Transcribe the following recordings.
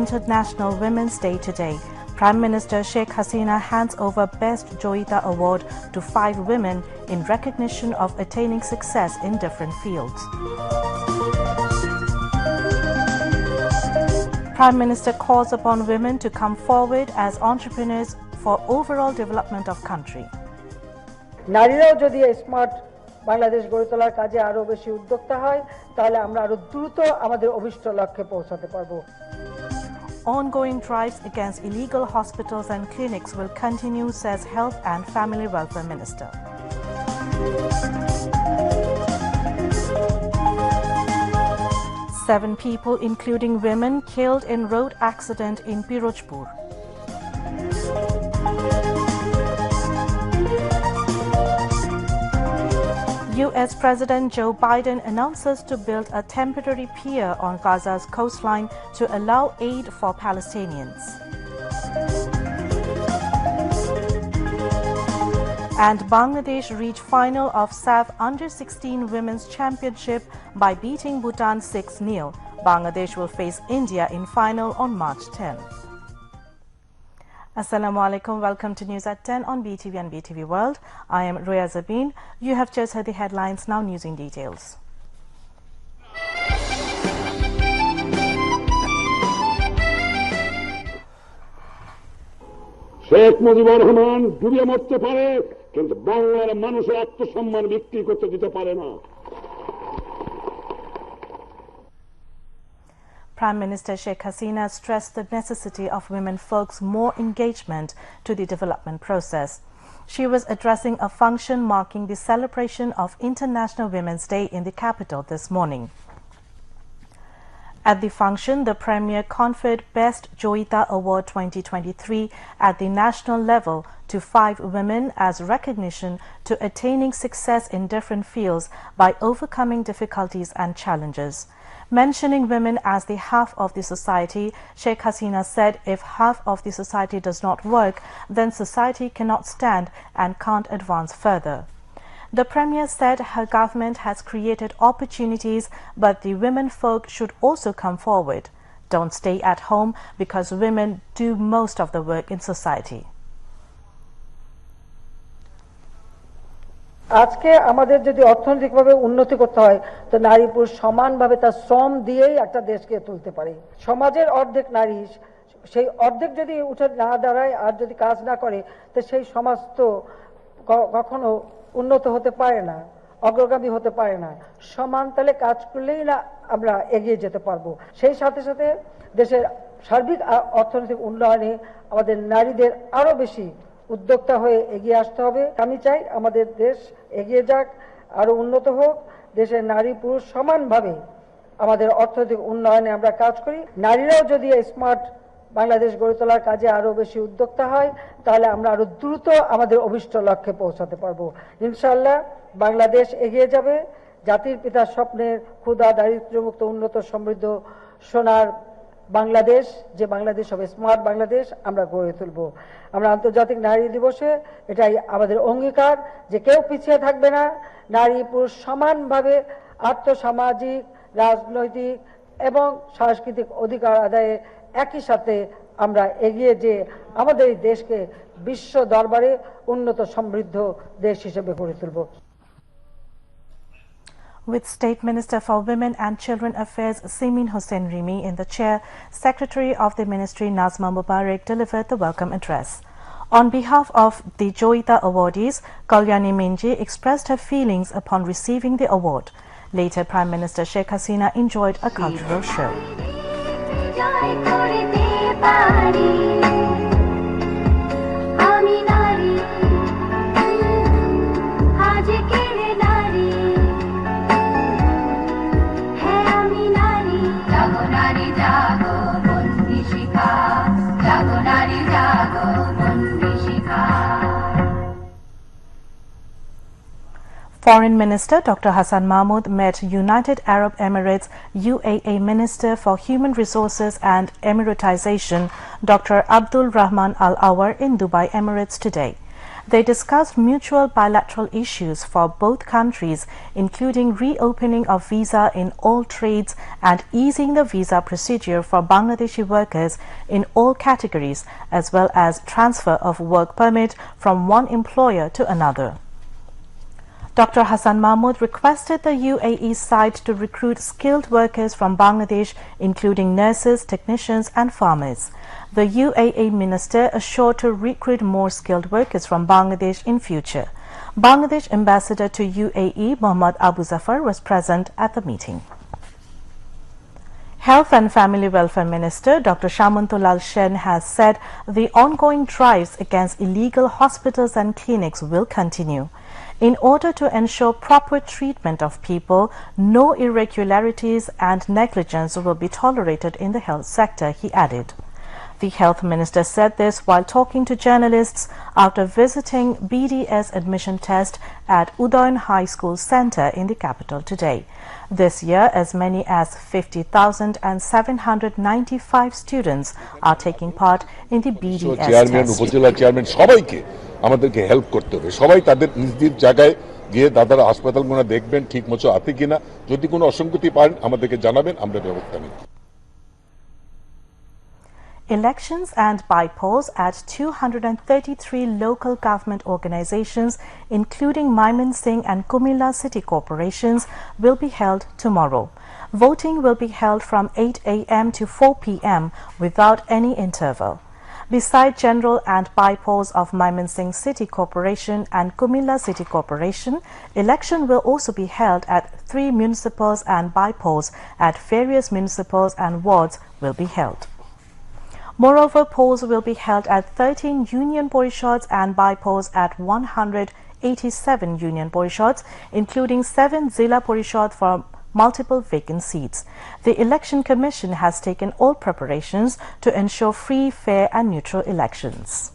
International Women's Day today. Prime Minister Sheikh Hasina hands over Best Joita Award to 5 women in recognition of attaining success in different fields. Prime Minister calls upon women to come forward as entrepreneurs for overall development of country. নারীরাও যদি smart Bangladesh গড়ে তোলার কাজে আরো বেশি উদ্যোক্তা হয় তাহলে আমরা আরো দ্রুত আমাদের অভিষ্ট লক্ষ্যে পৌঁছাতে পারবো. Ongoing drives against illegal hospitals and clinics will continue, says Health and Family Welfare Minister. Seven people, including women, killed in road accident in Pirojpur. U.S. President Joe Biden announces to build a temporary pier on Gaza's coastline to allow aid for Palestinians. And Bangladesh reached final of SAF Under-16 Women's Championship by beating Bhutan 6-0. Bangladesh will face India in final on March 10. Assalamu alaikum. Welcome to News at 10 on BTV and BTV World. I am Roya Zabin. You have just heard the headlines, now news in details. Sheikh Mujibur Rahman ডুবে মরতে পারে কিন্তু বাংলার মানুষের আত্মসম্মান বিক্রি করতে দিতে পারে না. Prime Minister Sheikh Hasina stressed the necessity of women folks' more engagement to the development process. She was addressing a function marking the celebration of International Women's Day in the capital this morning. At the function, the Premier conferred Best Joita Award 2023 at the national level to 5 women as recognition to attaining success in different fields by overcoming difficulties and challenges. Mentioning women as the half of the society, Sheikh Hasina said if half of the society does not work, then society cannot stand and can't advance further. The Premier said her government has created opportunities, but the women folk should also come forward. Don't stay at home because women do most of the work in society. আজকে আমাদের যদি অর্থনৈতিকভাবে উন্নতি করতে হয় তো নারী পুরুষ সমানভাবে তার শ্রম দিয়েই একটা দেশকে তুলতে পারে. সমাজের অর্ধেক নারী, সেই অর্ধেক যদি উঠে না দাঁড়ায় আর যদি কাজ না করে তো সেই সমাজ তো কখনো উন্নত হতে পারে না, অগ্রগামী হতে পারে না. সমান তালে কাজ করলেই না আমরা এগিয়ে যেতে পারবো. সেই সাথে সাথে দেশের সার্বিক অর্থনৈতিক উন্নয়নে আমাদের নারীদের আরো বেশি উদ্যোক্তা হয়ে এগিয়ে আসতে হবে. আমি চাই আমাদের দেশ এগিয়ে যাক, আরো উন্নত হোক, দেশের নারী পুরুষ সমানভাবে আমাদের অর্থনৈতিক উন্নয়নে আমরা কাজ করি. নারীরাও যদি স্মার্ট বাংলাদেশ গড়ে তোলার কাজে আরো বেশি উদ্যোক্তা হয় তাহলে আমরা আরো দ্রুত আমাদের অভিষ্ট লক্ষ্যে পৌঁছাতে পারবো. ইনশাআল্লাহ বাংলাদেশ এগিয়ে যাবে. জাতির পিতার স্বপ্নের ক্ষুধা দারিদ্র্যমুক্ত উন্নত সমৃদ্ধ সোনার বাংলাদেশ, যে বাংলাদেশ হবে স্মার্ট বাংলাদেশ, আমরা গড়ে তুলব. আমরা আন্তর্জাতিক নারী দিবসে এটাই আমাদের অঙ্গীকার যে কেউ পিছিয়ে থাকবে না. নারী পুরুষ সমানভাবে আর্থসামাজিক, রাজনৈতিক এবং সাংস্কৃতিক অধিকার আদায়ে একই সাথে আমরা এগিয়ে যে আমাদের এই দেশকে বিশ্ব দরবারে উন্নত সমৃদ্ধ দেশ হিসেবে গড়ে তুলব. With State Minister for Women and Children Affairs Simin Hossain Rimi in the chair, Secretary of the Ministry Nazma Mubarak delivered the welcome address. On behalf of the Joita awardees, Kalyani Minji expressed her feelings upon receiving the award. Later, Prime Minister Sheikh Hasina enjoyed a cultural show. Foreign Minister Dr. Hassan Mahmood met United Arab Emirates UAE Minister for Human Resources and Emiratization Dr. Abdul Rahman Al-Awar in Dubai, Emirates today. They discussed mutual bilateral issues for both countries, including reopening of visa in all trades and easing the visa procedure for Bangladeshi workers in all categories, as well as transfer of work permit from one employer to another. Dr. Hassan Mahmood requested the UAE side to recruit skilled workers from Bangladesh, including nurses, technicians and farmers. The UAE minister assured to recruit more skilled workers from Bangladesh in future. Bangladesh ambassador to UAE, Mohammad Abu Zafar, was present at the meeting. Health and Family Welfare Minister Dr. Shamantulal Sen has said the ongoing drives against illegal hospitals and clinics will continue. In order to ensure proper treatment of people, no irregularities and negligence will be tolerated in the health sector, he added. The health minister said this while talking to journalists after visiting BDS admission test at Udayan High School Centre in the capital today. This year, as many as 50,795 students are taking part in the BDS test. আমাদেরকে help করতে হবে সবাই তাদের নিজ নিজ জায়গায় গিয়ে দাদারা হাসপাতালগুলো দেখবেন ঠিকমতো আছে কিনা যদি কোনো অসঙ্গতি পান আমাদেরকে জানাবেন আমরা ব্যবস্থা নেব Elections and by-polls at 233 local government organizations, including Mymensingh and Kumilla city corporations, will be held tomorrow. Voting will be held from 8 a.m. to 4 p.m. without any interval. Beside general and by-polls of Mymensingh City Corporation and Kumilla City Corporation, election will also be held at 3 municipals and by-polls at various municipals and wards will be held. Moreover, polls will be held at 13 union boycotts and by-polls at 187 union boycotts, including 7 Zilla Porishad for multiple vacant seats. The Election Commission has taken all preparations to ensure free, fair and neutral elections.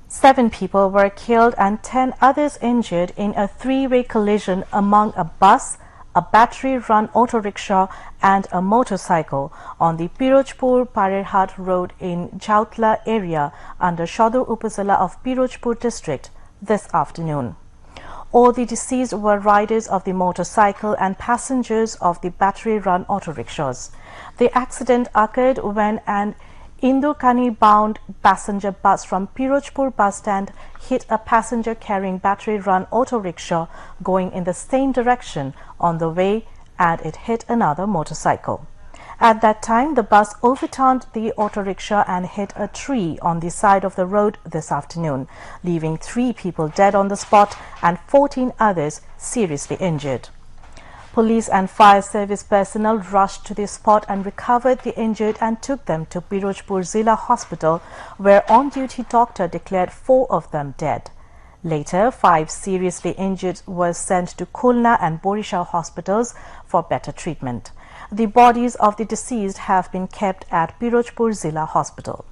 7 people were killed and 10 others injured in a 3-way collision among a bus, a battery-run auto rickshaw and a motorcycle on the Pirojpur Parerhat Road in Chautla area under Shodur Upazila of Pirojpur district this afternoon. All the deceased were riders of the motorcycle and passengers of the battery-run auto rickshaws. The accident occurred when an Indurkani-bound passenger bus from Pirojpur bus stand hit a passenger-carrying battery-run auto rickshaw going in the same direction on the way, and it hit another motorcycle. At that time, the bus overturned the auto rickshaw and hit a tree on the side of the road this afternoon, leaving 3 people dead on the spot and 14 others seriously injured. Police and fire service personnel rushed to the spot and recovered the injured and took them to Pirojpur Zilla Hospital, where on-duty doctor declared 4 of them dead. Later, 5 seriously injured were sent to Khulna and Borisha hospitals for better treatment. The bodies of the deceased have been kept at Pirojpur Zilla Hospital.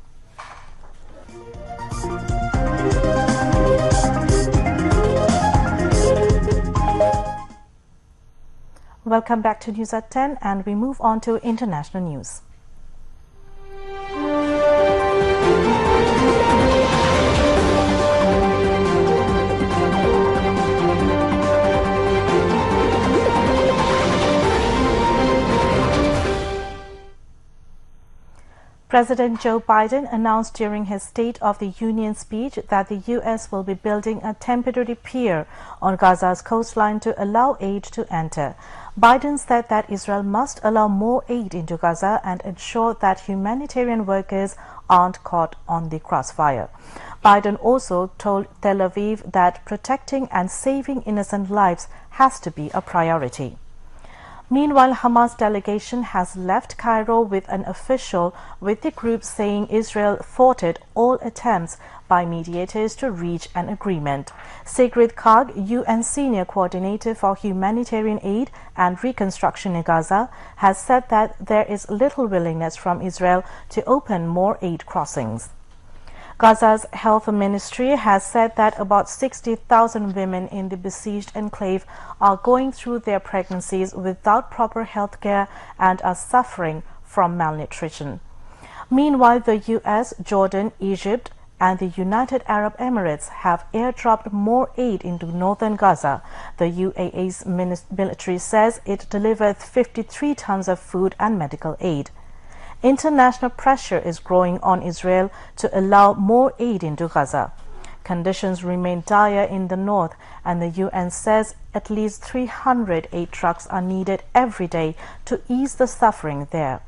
Welcome back to News at 10, and we move on to international news. President Joe Biden announced during his State of the Union speech that the U.S. will be building a temporary pier on Gaza's coastline to allow aid to enter. Biden said that Israel must allow more aid into Gaza and ensure that humanitarian workers aren't caught on the crossfire. Biden also told Tel Aviv that protecting and saving innocent lives has to be a priority. Meanwhile, Hamas delegation has left Cairo with an official with the group saying Israel thwarted all attempts by mediators to reach an agreement. Sigrid Kaag, UN Senior Coordinator for Humanitarian Aid and Reconstruction in Gaza, has said that there is little willingness from Israel to open more aid crossings. Gaza's health ministry has said that about 60,000 women in the besieged enclave are going through their pregnancies without proper health care and are suffering from malnutrition. Meanwhile, the US, Jordan, Egypt, and the United Arab Emirates have airdropped more aid into northern Gaza. The UAE's military says it delivered 53 tons of food and medical aid. International pressure is growing on Israel to allow more aid into Gaza. Conditions remain dire in the north, and the UN says at least 300 aid trucks are needed every day to ease the suffering there.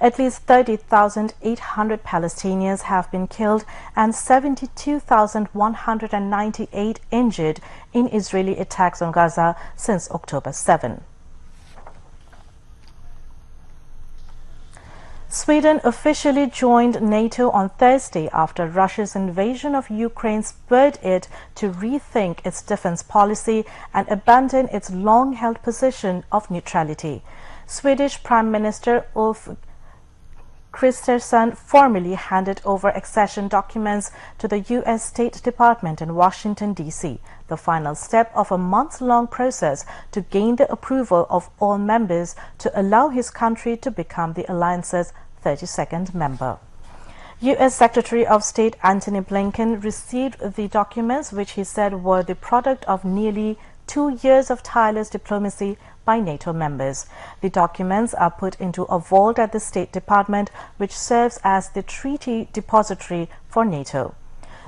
At least 30,800 Palestinians have been killed and 72,198 injured in Israeli attacks on Gaza since October 7. Sweden officially joined NATO on Thursday after Russia's invasion of Ukraine spurred it to rethink its defense policy and abandon its long-held position of neutrality. Swedish Prime Minister Ulf Kristersson formally handed over accession documents to the U.S. State Department in Washington, D.C., the final step of a months-long process to gain the approval of all members to allow his country to become the alliance's 32nd member. U.S. Secretary of State Antony Blinken received the documents, which he said were the product of nearly 2 years of tireless diplomacy by NATO members. The documents are put into a vault at the State Department, which serves as the treaty depository for NATO.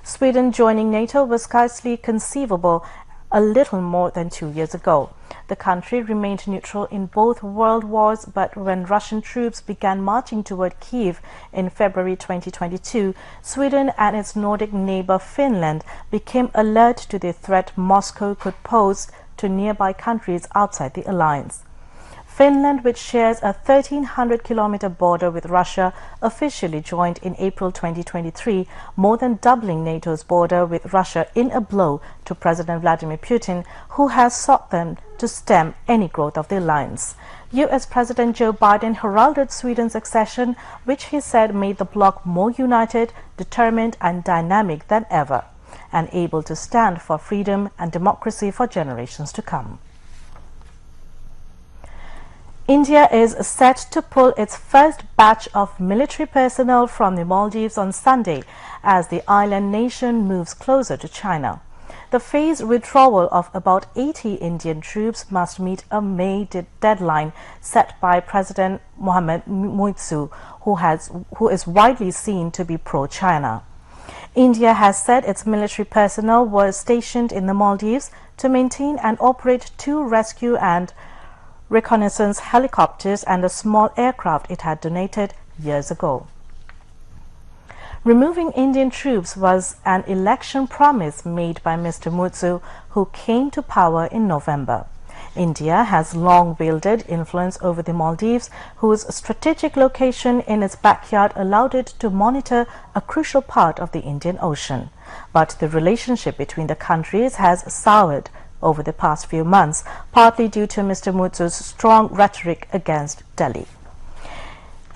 Sweden joining NATO was scarcely conceivable a little more than 2 years ago. The country remained neutral in both world wars, but when Russian troops began marching toward Kyiv in February 2022, Sweden and its Nordic neighbor Finland became alert to the threat Moscow could pose to nearby countries outside the alliance. Finland, which shares a 1,300-kilometer border with Russia, officially joined in April 2023, more than doubling NATO's border with Russia in a blow to President Vladimir Putin, who has sought them to stem any growth of the alliance. U.S. President Joe Biden heralded Sweden's accession, which he said made the bloc more united, determined and dynamic than ever, and able to stand for freedom and democracy for generations to come. India is set to pull its first batch of military personnel from the Maldives on Sunday as the island nation moves closer to China. The phased withdrawal of about 80 Indian troops must meet a May deadline set by President Mohammad Muizzu, who is widely seen to be pro-China. India has said its military personnel were stationed in the Maldives to maintain and operate 2 rescue and reconnaissance helicopters and a small aircraft it had donated years ago. Removing Indian troops was an election promise made by Mr. Muizzu, who came to power in November. India has long wielded influence over the Maldives, whose strategic location in its backyard allowed it to monitor a crucial part of the Indian Ocean. But the relationship between the countries has soured over the past few months, partly due to Mr. Muizzu's strong rhetoric against Delhi.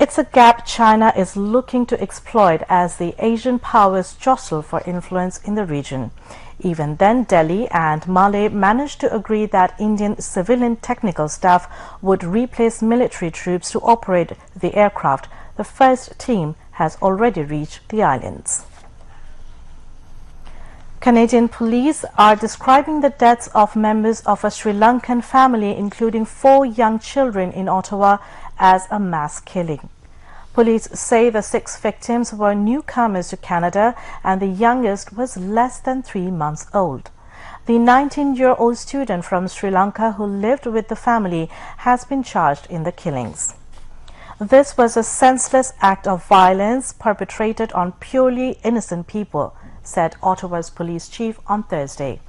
It's a gap China is looking to exploit as the Asian powers jostle for influence in the region. Even then, Delhi and Male managed to agree that Indian civilian technical staff would replace military troops to operate the aircraft. The first team has already reached the islands. Canadian police are describing the deaths of members of a Sri Lankan family, including 4 young children in Ottawa, as a mass killing. Police say the 6 victims were newcomers to Canada and the youngest was less than 3 months old. The 19-year-old student from Sri Lanka who lived with the family has been charged in the killings. This was a senseless act of violence perpetrated on purely innocent people, said Ottawa's police chief on Thursday.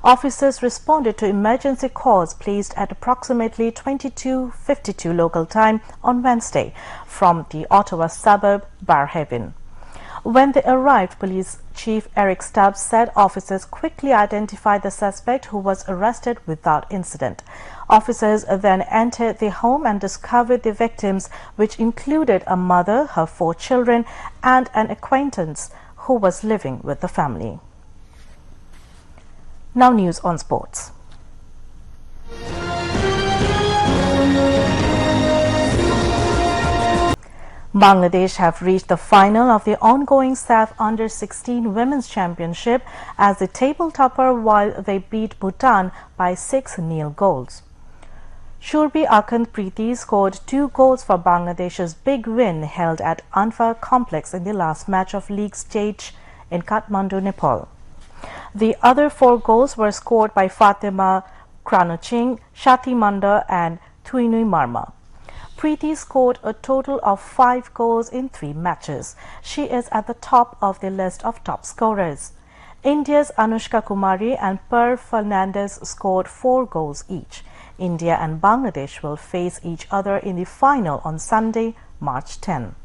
Officers responded to emergency calls placed at approximately 22:52 local time on Wednesday from the Ottawa suburb Barrhaven. When they arrived, Police Chief Eric Stubbs said officers quickly identified the suspect, who was arrested without incident. Officers then entered the home and discovered the victims, which included a mother, her 4 children, and an acquaintance who was living with the family. Now news on sports. Bangladesh have reached the final of the ongoing SAF Under-16 Women's Championship as the table topper while they beat Bhutan by 6-0 goals. Shurbi Akand Preeti scored 2 goals for Bangladesh's big win held at Anfa Complex in the last match of league stage in Kathmandu, Nepal. The other 4 goals were scored by Fatima Kranoching, Shati Manda and Thuinui Marma. Preeti scored a total of 5 goals in 3 matches. She is at the top of the list of top scorers. India's Anushka Kumari and Per Fernandez scored 4 goals each. India and Bangladesh will face each other in the final on Sunday, March 10.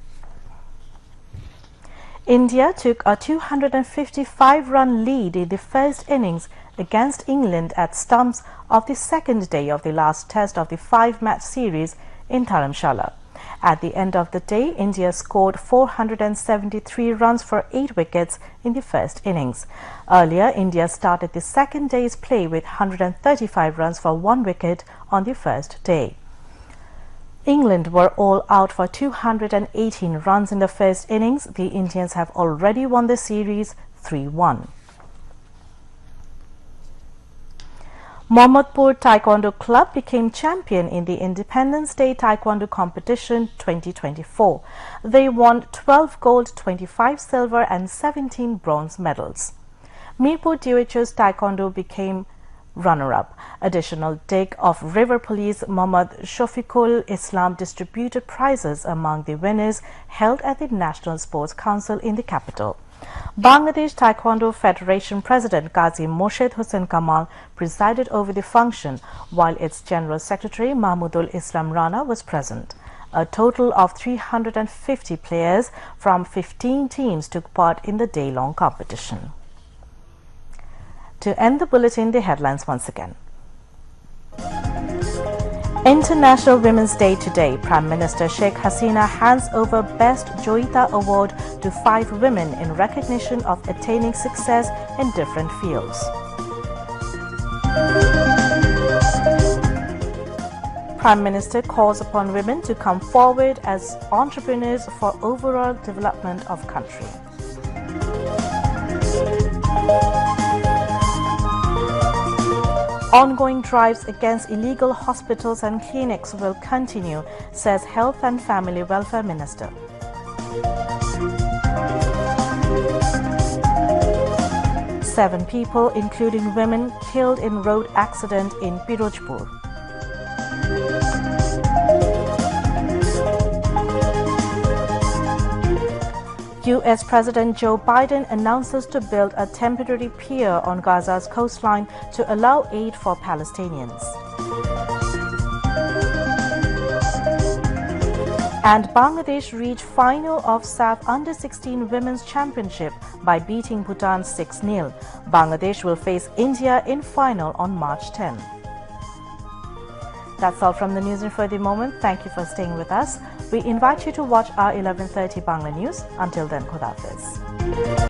India took a 255-run lead in the first innings against England at stumps of the second day of the last test of the 5-match series in Dharamshala. At the end of the day, India scored 473 runs for 8 wickets in the first innings. Earlier, India started the second day's play with 135 runs for 1 wicket on the first day. England were all out for 218 runs in the first innings. The Indians have already won the series 3-1. Mohammadpur Taekwondo Club became champion in the Independence Day Taekwondo Competition 2024. They won 12 gold, 25 silver and 17 bronze medals. Mirpur DOH's Taekwondo became runner-up. Additional dig of River Police Mohammad Shofikul Islam distributed prizes among the winners held at the National Sports Council in the capital. Bangladesh Taekwondo Federation President Qazi Morshed Hussain Kamal presided over the function, while its General Secretary Mahmudul Islam Rana was present. A total of 350 players from 15 teams took part in the day-long competition. To end the bulletin, the headlines once again. International Women's Day today. Prime Minister Sheikh Hasina hands over Best Joita Award to 5 women in recognition of attaining success in different fields. Prime Minister calls upon women to come forward as entrepreneurs for overall development of country. Ongoing drives against illegal hospitals and clinics will continue, says Health and Family Welfare Minister. Seven people, including women, killed in road accident in Pirojpur. U.S. President Joe Biden announces to build a temporary pier on Gaza's coastline to allow aid for Palestinians. And Bangladesh reached final of SAF Under-16 Women's Championship by beating Bhutan 6-0. Bangladesh will face India in final on March 10. That's all from the newsroom for the moment. Thank you for staying with us. We invite you to watch our 11:30 Bangla News. Until then, Khuda Hafiz.